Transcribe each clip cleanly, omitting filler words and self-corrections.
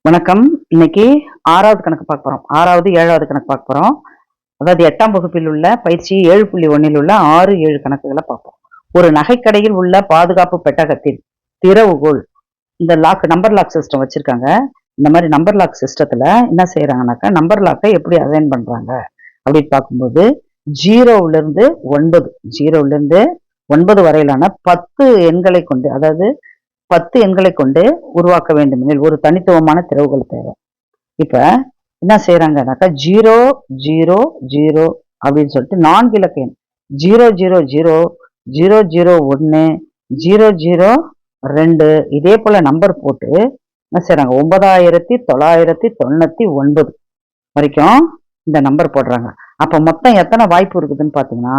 வணக்கம். இன்னைக்கு 6வது கணக்கு பார்க்க போறோம். 6வது 7வது கணக்கு பார்க்க போறோம். அதாவது 8ஆம் வகுப்பில் உள்ள பயிற்சி 7.1 உள்ள 6, 7 கணக்குகளை பார்ப்போம். ஒரு நகைக்கடையில் உள்ள பாதுகாப்பு பெட்டகத்தில் திறவுகோல், இந்த நம்பர் லாக் சிஸ்டம் வச்சிருக்காங்க. இந்த மாதிரி நம்பர் லாக் சிஸ்டத்துல என்ன செய்யறாங்கன்னாக்கா, நம்பர் லாக்கை எப்படி அசைன் பண்றாங்க அப்படின்னு பார்க்கும்போது 0ல இருந்து 9 வரையிலான 10 எண்களை கொண்டு, அதாவது 10 எண்களை கொண்டு உருவாக்க வேண்டுமெனில் ஒரு தனித்துவமான திறவுகோல் தேவை. இப்ப என்ன செய்யறாங்கன்னாக்கா 0, 0, 0 அப்படின்னு சொல்லிட்டு 4 இலக்க எண் 0, 0, 0, 0, 0, 1, 0, 0, 2 இதே போல நம்பர் போட்டு என்ன செய்யறாங்க, 9999 வரைக்கும் இந்த நம்பர் போடுறாங்க. அப்ப மொத்தம் எத்தனை வாய்ப்பு இருக்குதுன்னு பாத்தீங்கன்னா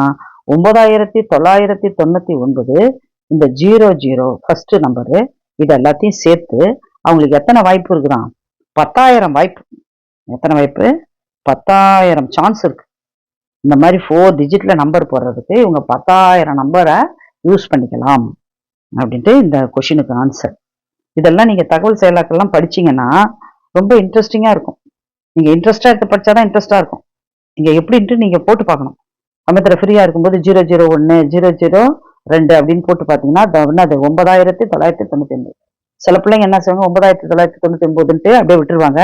9999 இந்த 00 ஃபர்ஸ்ட் நம்பரு, இது எல்லாத்தையும் சேர்த்து அவங்களுக்கு எத்தனை வாய்ப்பு இருக்குதான், 10,000 வாய்ப்பு. எத்தனை வாய்ப்பு? 10,000 சான்ஸ் இருக்கு. இந்த மாதிரி 4 டிஜிட்ல நம்பர் போடுறதுக்கு இவங்க 10,000 நம்பரை யூஸ் பண்ணிக்கலாம் அப்படின்ட்டு இந்த கொஷினுக்கு ஆன்சர். இதெல்லாம் நீங்க தகவல் செயலாக்கெல்லாம் படிச்சீங்கன்னா ரொம்ப இன்ட்ரெஸ்டிங்கா இருக்கும். நீங்க இன்ட்ரெஸ்டா எடுத்து படிச்சாதான் இன்ட்ரெஸ்டா இருக்கும். நீங்க எப்படின்ட்டு நீங்க போட்டு பார்க்கணும். சமயத்துல ஃப்ரீயா இருக்கும்போது 001 002 அப்படின்னு போட்டு பாத்தீங்கன்னா அது 9999. சில பிள்ளைங்க என்ன செய்வாங்க, 9999ன்ட்டு அப்படியே விட்டுருவாங்க.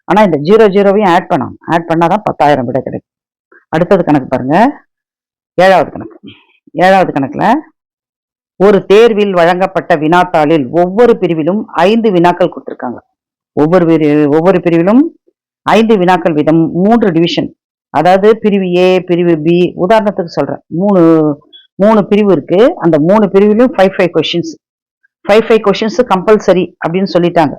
ஆனா இந்த 00வையும் ஆட் பண்ணணும். ஆட் பண்ணாதான் 10,000 விட கிடைக்கும். அடுத்தது கணக்கு பாருங்க, 7வது கணக்கு. 7வது கணக்குல ஒரு தேர்வில் வழங்கப்பட்ட வினாத்தாளில் ஒவ்வொரு பிரிவிலும் 5 வினாக்கள் கொடுத்திருக்காங்க. ஒவ்வொரு பிரிவிலும் 5 வினாக்கள் வீதம் 3 டிவிஷன். அதாவது பிரிவு ஏ, பிரிவு பி, உதாரணத்துக்கு சொல்றேன், மூணு பிரிவு இருக்கு. அந்த 3 பிரிவிலும் 5 கொஸ்டின்ஸ். 5 கொஸ்டின்ஸ் கம்பல்சரி அப்படின்னு சொல்லிட்டாங்க.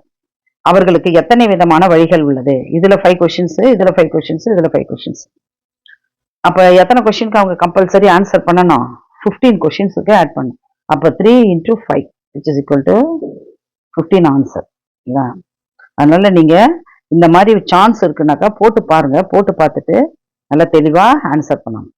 அவர்களுக்கு எத்தனை விதமான வழிகள் உள்ளது? இதுல 5 கொஸ்டின்ஸ், இதுல 5 கொஸ்டின்ஸ், இதுல 5 கொஸ்டின்ஸ். அப்ப எத்தனை கொஸ்டினுக்கு அவங்க கம்பல்சரி ஆன்சர் பண்ணணும்? 15 கொஸ்டின்ஸுக்கு ஆட் பண்ணும். அப்ப 3 × 5 which is equal to 15 answer. அதனால நீங்க இந்த மாதிரி சான்ஸ் இருக்குனாக்கா போட்டு பாருங்க. போட்டு பார்த்துட்டு நல்லா தெளிவா ஆன்சர் பண்ணணும்.